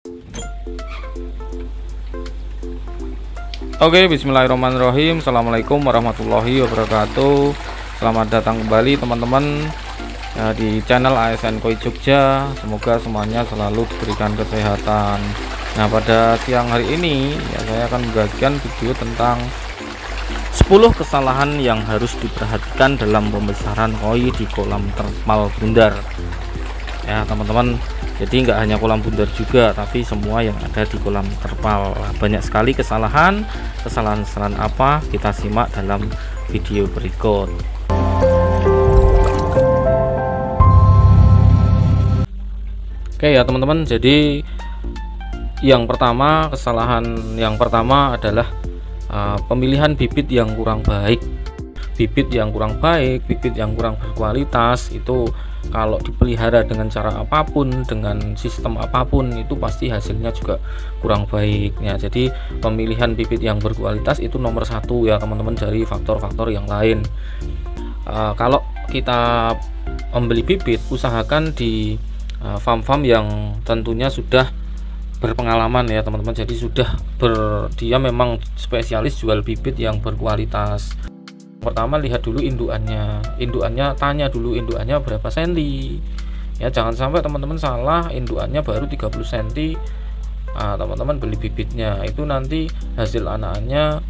Oke, bismillahirrahmanirrahim. Assalamualaikum warahmatullahi wabarakatuh. Selamat datang kembali teman-teman di channel ASN Koi Jogja. Semoga semuanya selalu diberikan kesehatan. Nah, pada siang hari ini saya akan membagikan video tentang 10 kesalahan yang harus diperhatikan dalam pembesaran koi di kolam terpal bundar. Ya teman-teman, jadi nggak hanya kolam bundar juga, tapi semua yang ada di kolam terpal. Banyak sekali kesalahan apa, kita simak dalam video berikut. Oke ya teman-teman, jadi kesalahan yang pertama adalah pemilihan bibit yang kurang baik. Bibit yang kurang berkualitas itu kalau dipelihara dengan cara apapun, dengan sistem apapun, itu pasti hasilnya juga kurang baik ya. Jadi pemilihan bibit yang berkualitas itu nomor satu ya teman-teman, dari faktor-faktor yang lain. Kalau kita membeli bibit, usahakan di farm-farm yang tentunya sudah berpengalaman ya teman-teman. Jadi dia memang spesialis jual bibit yang berkualitas. Pertama, lihat dulu indukannya, tanya dulu indukannya berapa senti ya. Jangan sampai teman-teman salah, indukannya baru 30 cm, teman-teman beli bibitnya, itu nanti hasil anakannya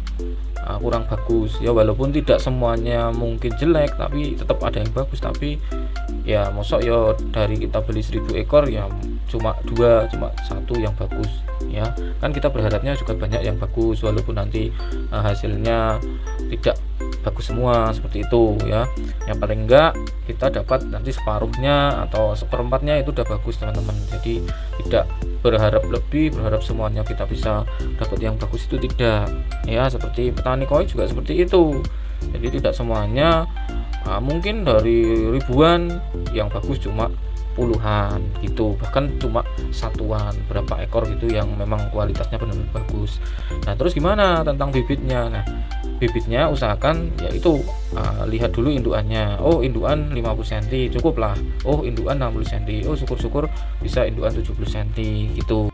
kurang bagus ya. Walaupun tidak semuanya mungkin jelek, tapi tetap ada yang bagus. Tapi ya mosok ya dari kita beli 1000 ekor ya cuma 1 yang bagus ya. Kan kita berharapnya juga banyak yang bagus, walaupun nanti hasilnya tidak bagus semua seperti itu ya. Yang paling enggak kita dapat nanti separuhnya atau seperempatnya itu udah bagus teman-teman. Jadi tidak berharap lebih, berharap semuanya kita bisa dapat yang bagus, itu tidak ya. Seperti petani koi juga seperti itu. Jadi tidak semuanya mungkin dari ribuan yang bagus cuma puluhan gitu, bahkan cuma satuan berapa ekor gitu yang memang kualitasnya benar-benar bagus. Nah, terus gimana tentang bibitnya? Nah, bibitnya usahakan yaitu lihat dulu indukannya. Oh, indukan 50 cm cukup lah. Oh, indukan 60 cm. Oh, syukur-syukur bisa indukan 70 cm gitu.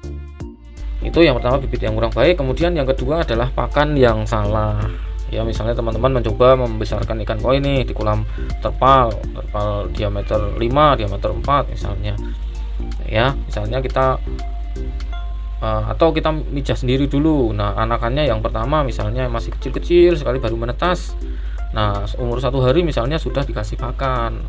Itu yang pertama, bibit yang kurang baik. Kemudian yang kedua adalah pakan yang salah. Ya, misalnya teman-teman mencoba membesarkan ikan koi nih di kolam terpal diameter 5, diameter 4 misalnya. Ya, misalnya kita atau kita mijah sendiri dulu. Nah, anakannya yang pertama misalnya masih kecil-kecil sekali, baru menetas. Nah, umur 1 hari misalnya sudah dikasih pakan.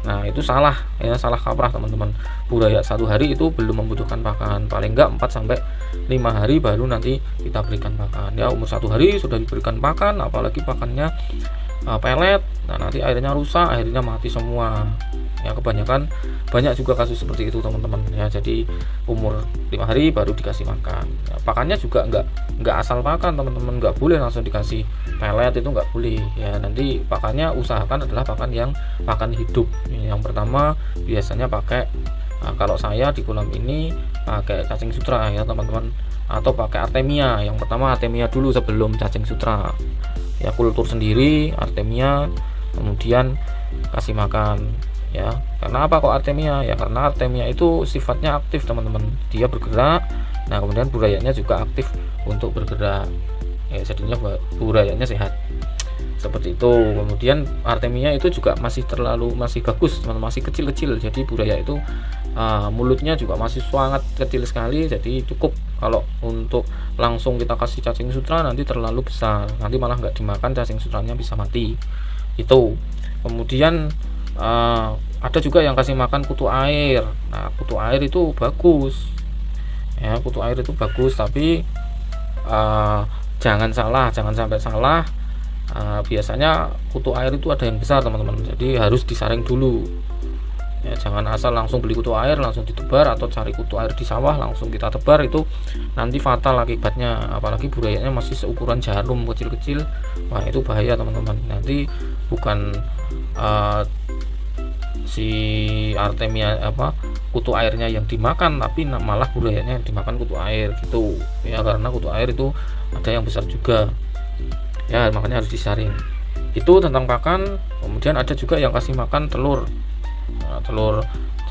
Nah, itu salah ya, salah kaprah teman-teman. Buraya 1 hari itu belum membutuhkan pakan, paling enggak 4 sampai 5 hari baru nanti kita berikan pakan ya. Umur 1 hari sudah diberikan pakan, apalagi pakannya pelet, nah nanti airnya rusak, akhirnya mati semua ya. Kebanyakan banyak juga kasus seperti itu teman-teman ya. Jadi umur 5 hari baru dikasih makan ya. Pakannya juga enggak asal pakan teman-teman, enggak boleh langsung dikasih pelet, itu enggak boleh ya. Nanti pakannya usahakan adalah pakan hidup. Yang pertama biasanya pakai kalau saya di kolam ini pakai cacing sutra ya teman-teman, atau pakai artemia. Yang pertama artemia dulu sebelum cacing sutra ya, kultur sendiri artemia, kemudian kasih makan ya. Karena apa kok artemia ya? Karena artemia itu sifatnya aktif teman-teman, dia bergerak. Nah, kemudian burayanya juga aktif untuk bergerak ya, jadinya burayanya sehat seperti itu. Kemudian artemia itu juga masih bagus teman-teman, masih kecil-kecil. Jadi buraya itu mulutnya juga masih sangat kecil sekali. Jadi cukup kalau untuk langsung kita kasih cacing sutra nanti terlalu besar, nanti malah nggak dimakan, cacing sutranya bisa mati itu. Kemudian ada juga yang kasih makan kutu air. Nah, kutu air itu bagus ya, kutu air itu bagus, tapi jangan sampai salah. Biasanya kutu air itu ada yang besar teman-teman, jadi harus disaring dulu ya. Jangan asal langsung beli kutu air langsung ditebar, atau cari kutu air di sawah langsung kita tebar, itu nanti fatal akibatnya. Apalagi burayanya masih seukuran jarum, kecil-kecil, wah itu bahaya teman-teman. Nanti bukan si artemia kutu airnya yang dimakan, tapi malah burayanya yang dimakan kutu air gitu ya. Karena kutu air itu ada yang besar juga ya, makanya harus disaring. Itu tentang pakan. Kemudian ada juga yang kasih makan telur, telur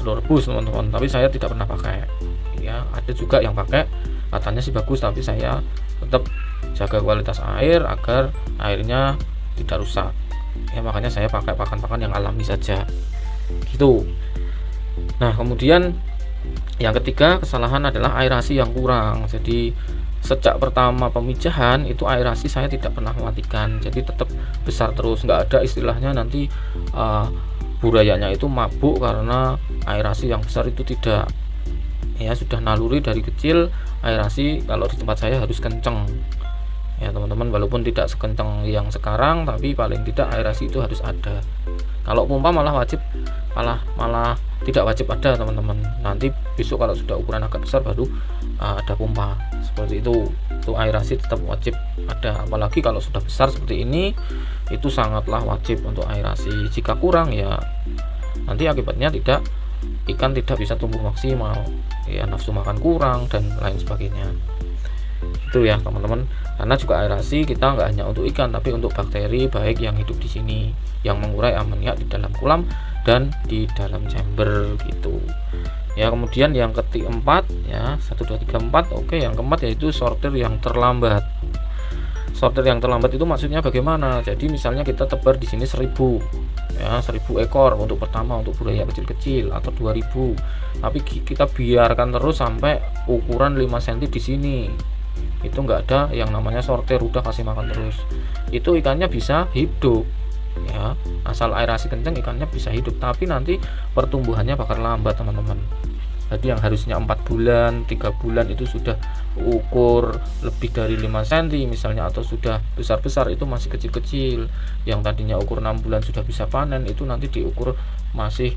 rebus teman-teman, tapi saya tidak pernah pakai ya. Ada juga yang pakai, katanya sih bagus, tapi saya tetap jaga kualitas air agar airnya tidak rusak ya, makanya saya pakai pakan-pakan yang alami saja gitu. Nah kemudian yang ketiga kesalahan adalah aerasi yang kurang. Jadi sejak pertama pemijahan itu aerasi saya tidak pernah mematikan, jadi tetap besar terus, nggak ada istilahnya nanti burayanya itu mabuk karena aerasi yang besar, itu tidak ya. Sudah naluri dari kecil aerasi kalau di tempat saya harus kenceng ya teman-teman, walaupun tidak sekencang yang sekarang, tapi paling tidak aerasi itu harus ada. Kalau pompa malah wajib, malah tidak wajib ada teman-teman. Nanti besok kalau sudah ukuran agak besar baru ada pompa seperti itu. Itu aerasi tetap wajib ada, apalagi kalau sudah besar seperti ini itu sangatlah wajib untuk aerasi. Jika kurang ya nanti akibatnya ikan tidak bisa tumbuh maksimal ya, nafsu makan kurang dan lain sebagainya. Itu ya teman-teman, karena juga aerasi kita nggak hanya untuk ikan tapi untuk bakteri baik yang hidup di sini, yang mengurai amoniak di dalam kolam dan di dalam chamber gitu ya. Kemudian yang keempat ya, 1 2 3 4. Oke, yang keempat yaitu sortir yang terlambat. Sortir yang terlambat itu maksudnya bagaimana? Jadi misalnya kita tebar di sini 1000 ya, 1000 ekor untuk pertama, untuk buraya kecil-kecil, atau 2000, tapi kita biarkan terus sampai ukuran 5 cm di sini, itu nggak ada yang namanya sortir, udah kasih makan terus, itu ikannya bisa hidup ya, asal aerasi kencang ikannya bisa hidup, tapi nanti pertumbuhannya bakal lambat teman-teman. Jadi yang harusnya 4 bulan 3 bulan itu sudah ukur lebih dari 5 cm misalnya, atau sudah besar-besar, itu masih kecil-kecil. Yang tadinya ukur 6 bulan sudah bisa panen, itu nanti diukur masih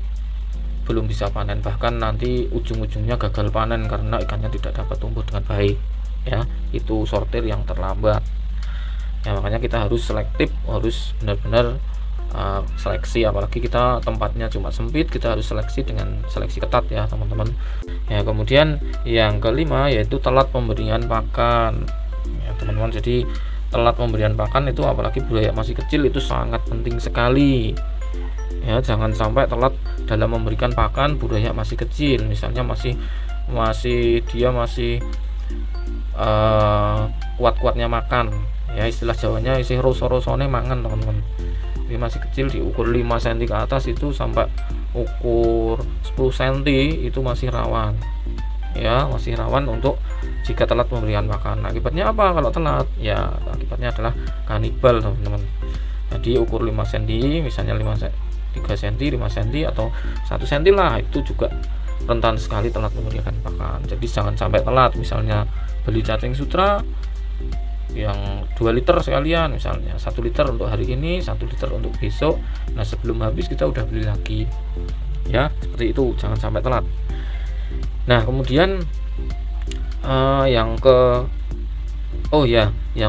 belum bisa panen, bahkan nanti ujung-ujungnya gagal panen karena ikannya tidak dapat tumbuh dengan baik ya. Itu sortir yang terlambat ya, makanya kita harus selektif, harus benar-benar seleksi, apalagi kita tempatnya cuma sempit, kita harus seleksi dengan seleksi ketat ya teman-teman ya. Kemudian yang kelima yaitu telat pemberian pakan ya teman-teman. Jadi telat pemberian pakan itu apalagi buraya masih kecil itu sangat penting sekali ya. Jangan sampai telat dalam memberikan pakan buraya masih kecil, misalnya dia masih kuat-kuatnya makan ya, istilah Jawanya isih roso-rosone mangan teman-teman. Ini masih kecil, diukur 5 cm ke atas itu sampai ukur 10 cm itu masih rawan ya, masih rawan untuk jika telat pemberian makan. Akibatnya apa kalau telat? Ya akibatnya adalah kanibal teman-teman. Jadi ukur 5 cm misalnya 3 cm, 5 cm atau 1 cm lah, itu juga rentan sekali telat memberikan pakan. Jadi jangan sampai telat, misalnya beli cacing sutra yang 2 liter sekalian, misalnya 1 liter untuk hari ini, 1 liter untuk besok. Nah sebelum habis kita udah beli lagi ya, seperti itu, jangan sampai telat. Nah kemudian yang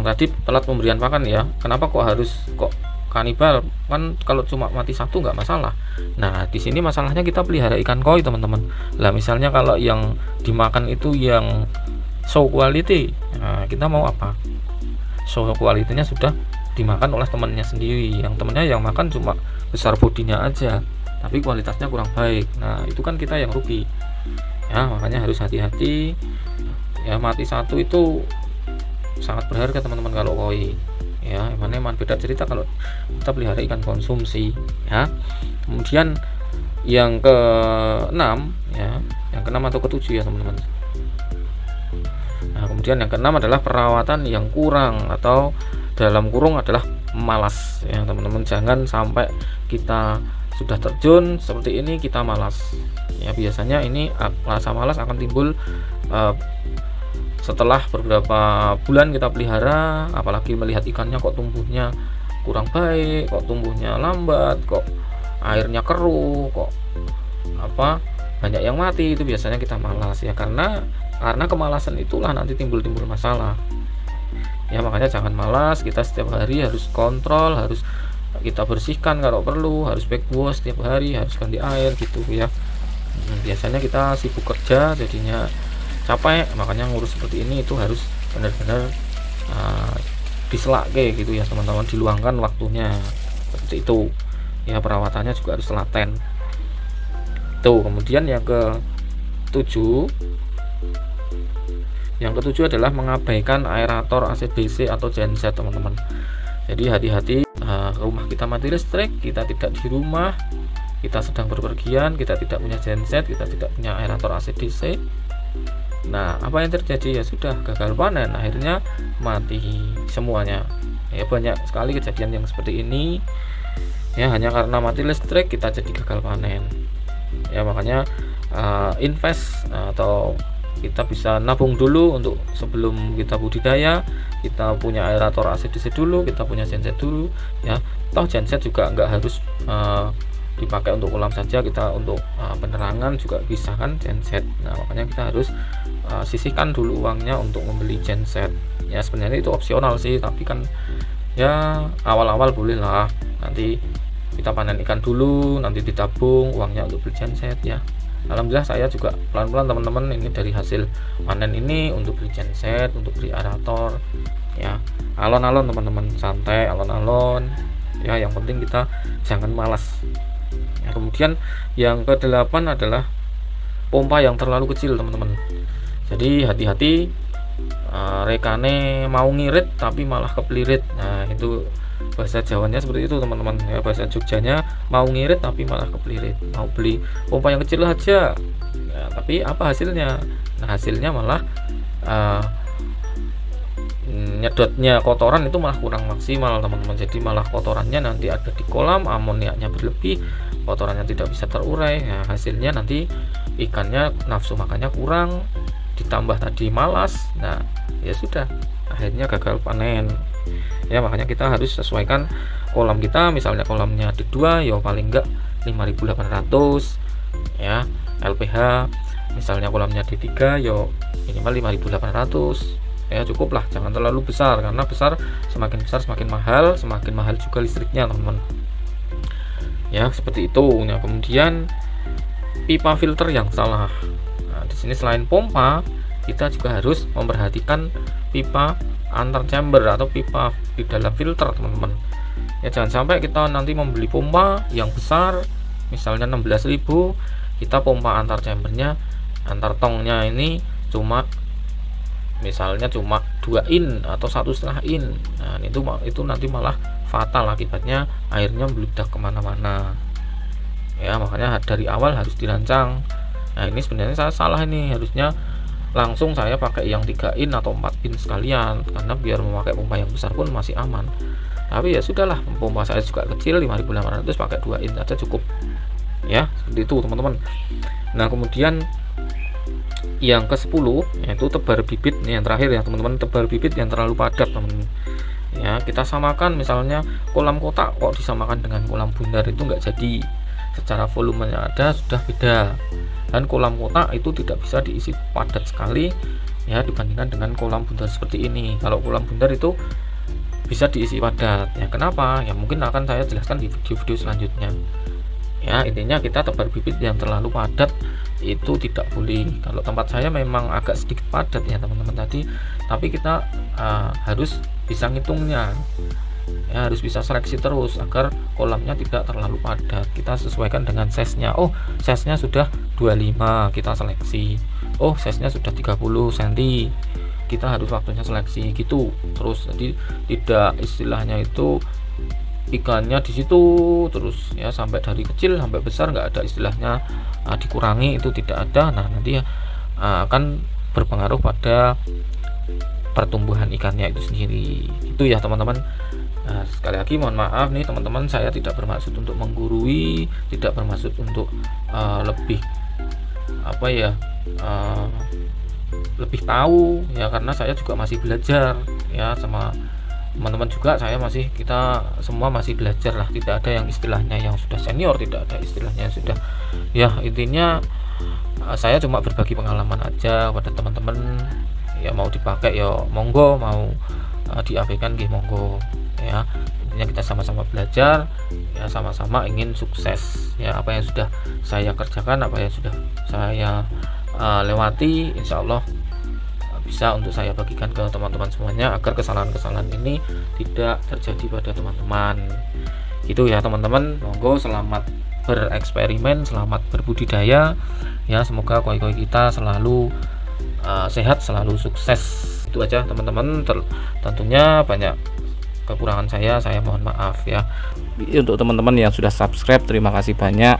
tadi telat pemberian pakan ya, kenapa kok kanibal? Kan kalau cuma mati satu nggak masalah. Nah di sini masalahnya kita pelihara ikan koi teman-teman. Lah misalnya kalau yang dimakan itu yang show quality, nah kita mau apa? Show quality-nya sudah dimakan oleh temannya sendiri, yang temennya yang makan cuma besar bodinya aja tapi kualitasnya kurang baik. Nah itu kan kita yang rugi ya, makanya harus hati-hati ya. Mati satu itu sangat berharga teman-teman kalau koi ya. Emang beda cerita kalau kita pelihara ikan konsumsi ya. Kemudian yang keenam ya, yang keenam atau ketujuh ya teman-teman. Nah kemudian yang keenam adalah perawatan yang kurang, atau dalam kurung adalah malas ya teman-teman. Jangan sampai kita sudah terjun seperti ini kita malas ya. Biasanya ini rasa malas akan timbul setelah beberapa bulan kita pelihara, apalagi melihat ikannya kok tumbuhnya kurang baik, kok tumbuhnya lambat, kok airnya keruh, kok banyak yang mati, itu biasanya kita malas ya. Karena kemalasan itulah nanti timbul masalah ya. Makanya jangan malas, kita setiap hari harus kontrol, harus kita bersihkan kalau perlu, harus back wash setiap hari, harus ganti air gitu ya. Biasanya kita sibuk kerja jadinya capek, makanya ngurus seperti ini itu harus benar-benar diselake gitu ya teman-teman, diluangkan waktunya seperti itu ya. Perawatannya juga harus telaten tuh. Kemudian yang ke 7 Yang ketujuh adalah mengabaikan aerator AC DC atau genset, teman-teman. Jadi hati-hati, rumah kita mati listrik, kita tidak di rumah, kita sedang berpergian, kita tidak punya genset, kita tidak punya aerator AC DC. Nah, apa yang terjadi? Ya sudah, gagal panen, akhirnya mati semuanya. Ya, banyak sekali kejadian yang seperti ini. Ya, hanya karena mati listrik kita jadi gagal panen. Ya, makanya invest atau kita bisa nabung dulu untuk sebelum kita budidaya, kita punya aerator AC DC dulu, kita punya genset dulu ya. Toh genset juga nggak harus dipakai untuk kolam saja, kita untuk penerangan juga bisa kan genset. Nah, makanya kita harus sisihkan dulu uangnya untuk membeli genset. Ya, sebenarnya itu opsional sih, tapi kan ya awal-awal boleh lah, nanti kita panen ikan dulu, nanti ditabung uangnya untuk beli genset ya. Alhamdulillah saya juga pelan-pelan teman-teman, ini dari hasil panen ini untuk beli genset, untuk beli aerator ya. Alon-alon teman-teman, santai, alon-alon ya, yang penting kita jangan malas ya. Kemudian yang ke-8 adalah pompa yang terlalu kecil, teman-teman. Jadi hati-hati, rekane mau ngirit tapi malah kepelirit. Nah, itu bahasa Jawanya seperti itu, teman-teman ya. Bahasa Jogjanya mau ngirit tapi malah kepelirit, mau beli pompa yang kecil aja ya, tapi apa hasilnya? Nah, hasilnya malah nyedotnya kotoran itu malah kurang maksimal, teman-teman. Jadi malah kotorannya nanti ada di kolam, amoniaknya berlebih, kotorannya tidak bisa terurai. Nah, hasilnya nanti ikannya nafsu makannya kurang, ditambah tadi malas. Nah, ya sudah, akhirnya gagal panen ya. Makanya kita harus sesuaikan kolam kita, misalnya kolamnya D2 ya paling enggak 5.800 ya LPH, misalnya kolamnya D3 ya minimal 5.800 ya, cukup lah, jangan terlalu besar, karena besar semakin mahal juga listriknya, teman-teman ya, seperti itu. Nah, kemudian pipa filter yang salah. Nah, di sini selain pompa kita juga harus memperhatikan pipa antar chamber atau pipa di dalam filter, teman-teman ya. Jangan sampai kita nanti membeli pompa yang besar, misalnya 16.000, kita pompa antar chambernya, antar tongnya ini misalnya cuma 2 in atau 1,5 in. Nah, itu nanti malah fatal akibatnya, airnya meludak kemana-mana ya. Makanya dari awal harus dirancang. Nah, ini sebenarnya saya salah, ini harusnya langsung saya pakai yang 3 in atau 4 in sekalian, karena biar memakai pompa yang besar pun masih aman. Tapi ya sudahlah, pompa saya juga kecil, 5.800, pakai 2 in aja cukup ya, seperti itu, teman-teman. Nah, kemudian yang ke-10 yaitu tebar bibit. Ini yang terakhir ya, teman-teman, tebar bibit yang terlalu padat, teman-teman ya. Kita samakan, misalnya kolam kotak kok disamakan dengan kolam bundar, itu enggak jadi, secara volumenya ada sudah beda. Dan kolam kotak itu tidak bisa diisi padat sekali ya dibandingkan dengan kolam bundar seperti ini. Kalau kolam bundar itu bisa diisi padat ya. Kenapa? Ya mungkin akan saya jelaskan di video-video selanjutnya ya. Intinya kita tebar bibit yang terlalu padat itu tidak boleh. Kalau tempat saya memang agak sedikit padat ya, teman-teman tadi, tapi kita harus bisa ngitungnya ya, harus bisa seleksi terus agar kolamnya tidak terlalu padat. Kita sesuaikan dengan size-nya. Oh, size-nya sudah 25, kita seleksi. Oh, size-nya sudah 30 cm, kita harus waktunya seleksi gitu terus. Jadi tidak istilahnya itu ikannya di situ terus ya, sampai dari kecil sampai besar, nggak ada istilahnya dikurangi, itu tidak ada. Nah, nanti akan berpengaruh pada pertumbuhan ikannya itu sendiri. Itu ya, teman-teman. Nah, sekali lagi mohon maaf nih, teman-teman, saya tidak bermaksud untuk menggurui, tidak bermaksud untuk lebih lebih tahu ya, karena saya juga masih belajar ya, sama teman-teman juga, kita semua masih belajar lah. Tidak ada yang istilahnya yang sudah senior, tidak ada istilahnya yang sudah ya. Intinya saya cuma berbagi pengalaman aja pada teman-teman ya, mau dipakai ya monggo, mau diabaikan nggih monggo ya. Intinya kita sama-sama belajar ya, sama-sama ingin sukses ya. Apa yang sudah saya kerjakan, apa yang sudah saya lewati, insya Allah bisa untuk saya bagikan ke teman-teman semuanya, agar kesalahan-kesalahan ini tidak terjadi pada teman-teman. Itu ya, teman-teman. Monggo, selamat bereksperimen, selamat berbudidaya ya. Semoga koi-koi kita selalu sehat, selalu sukses. Itu aja teman-teman. Tentunya banyak kekurangan saya mohon maaf ya. Untuk teman-teman yang sudah subscribe, terima kasih banyak.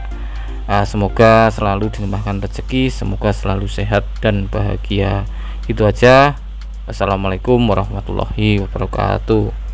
Semoga selalu dilimpahkan rezeki, semoga selalu sehat dan bahagia. Itu aja. Assalamualaikum warahmatullahi wabarakatuh.